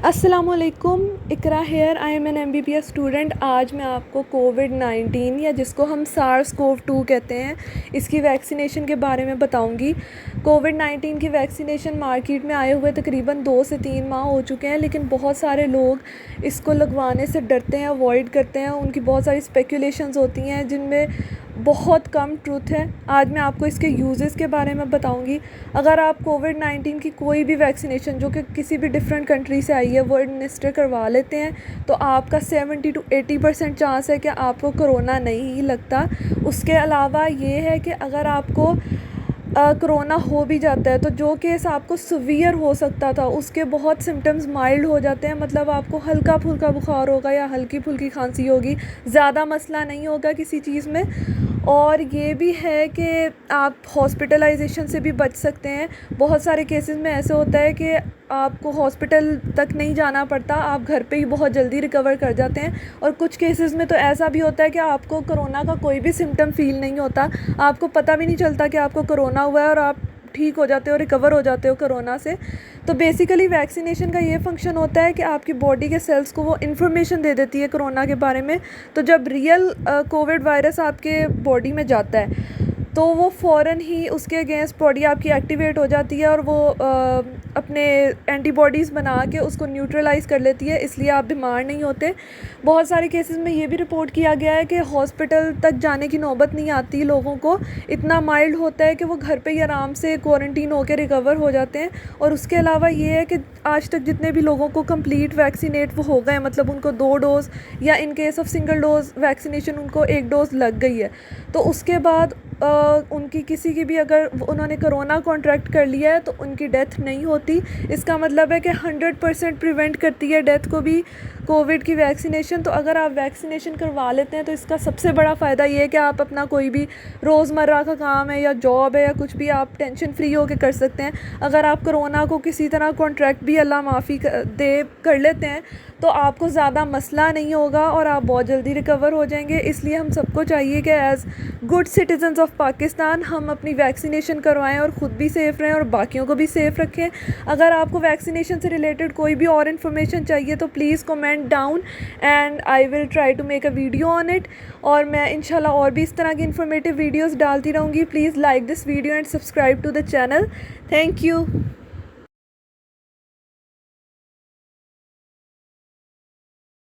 अस्सलामुअलैकुम, Iqra here. I am an MBBS student. आज मैं आपको कोविड-19 या जिसको हम SARS-CoV-2 कहते हैं, इसकी वैक्सीनेशन के बारे में बताऊंगी। कोविड-19 की वैक्सीनेशन मार्केट में आए हुए तकरीबन 2 से 3 माह हो चुके हैं, लेकिन बहुत सारे लोग इसको लगवाने से डरते हैं, अवॉइड करते हैं। उनकी बहुत सारी स्पेकुलेशंस होती हैं जिनमें बहुत कम ट्रुथ है। आज मैं आपको इसके यूजेस के बारे में बताऊंगी। अगर आप कोविड-19 की कोई भी वैक्सीनेशन जो कि किसी भी डिफरेंट कंट्री से आई है वो एडमिनिस्टर करवा लेते हैं तो आपका 70 to 80% चांस है कि आपको कोरोना नहीं लगता। उसके अलावा ये है कि अगर आपको कोरोना हो भी जाता है तो जो केस आपको सीवियर हो सकता था उसके बहुत सिम्टम्स माइल्ड हो जाते हैं। मतलब आपको हल्का फुल्का बुखार होगा या हल्की फुल्की खांसी होगी, ज़्यादा मसला नहीं होगा किसी चीज़ में। और ये भी है कि आप हॉस्पिटलाइजेशन से भी बच सकते हैं। बहुत सारे केसेस में ऐसे होता है कि आपको हॉस्पिटल तक नहीं जाना पड़ता, आप घर पे ही बहुत जल्दी रिकवर कर जाते हैं। और कुछ केसेस में तो ऐसा भी होता है कि आपको कोरोना का कोई भी सिम्टम फ़ील नहीं होता, आपको पता भी नहीं चलता कि आपको कोरोना हुआ है और आप ठीक हो जाते हो, रिकवर हो जाते हो कोरोना से। तो बेसिकली वैक्सीनेशन का ये फंक्शन होता है कि आपकी बॉडी के सेल्स को वो इन्फॉर्मेशन दे देती है कोरोना के बारे में। तो जब रियल कोविड वायरस आपके बॉडी में जाता है तो वो फ़ौरन ही उसके अगेंस्ट बॉडी आपकी एक्टिवेट हो जाती है और वो अपने एंटीबॉडीज़ बना के उसको न्यूट्रलाइज़ कर लेती है, इसलिए आप बीमार नहीं होते। बहुत सारे केसेस में ये भी रिपोर्ट किया गया है कि हॉस्पिटल तक जाने की नौबत नहीं आती लोगों को, इतना माइल्ड होता है कि वो घर पे ही आराम से क्वारंटीन होकर रिकवर हो जाते हैं। और उसके अलावा ये है कि आज तक जितने भी लोगों को कंप्लीट वैक्सीनेट वो हो गए, मतलब उनको 2 डोज़ या in case of single dose vaccination उनको 1 डोज़ लग गई है, तो उसके बाद उनकी किसी की भी अगर उन्होंने कोरोना कॉन्ट्रैक्ट कर लिया है तो उनकी डेथ नहीं होती। इसका मतलब है कि 100% प्रिवेंट करती है डेथ को भी कोविड की वैक्सीनेशन। तो अगर आप वैक्सीनेशन करवा लेते हैं तो इसका सबसे बड़ा फ़ायदा ये है कि आप अपना कोई भी रोज़मर्रा का काम है या जॉब है या कुछ भी आप टेंशन फ्री होकर कर सकते हैं। अगर आप कोरोना को किसी तरह कॉन्ट्रैक्ट भी अल्लाह माफ़ी दे कर लेते हैं तो आपको ज़्यादा मसला नहीं होगा और आप बहुत जल्दी रिकवर हो जाएंगे। इसलिए हम सबको चाहिए कि as good citizens of Pakistan हम अपनी वैक्सीनेशन करवाएं और ख़ुद भी सेफ़ रहें और बाकियों को भी सेफ़ रखें। अगर आपको वैक्सीनेशन से रिलेटेड कोई भी और इन्फॉर्मेशन चाहिए तो please comment down and I will try to make a video on it. और मैं इंशाल्लाह और भी इस तरह की इन्फॉर्मेटिव वीडियोज़ डालती रहूँगी। Please like this video and subscribe to the channel. Thank you.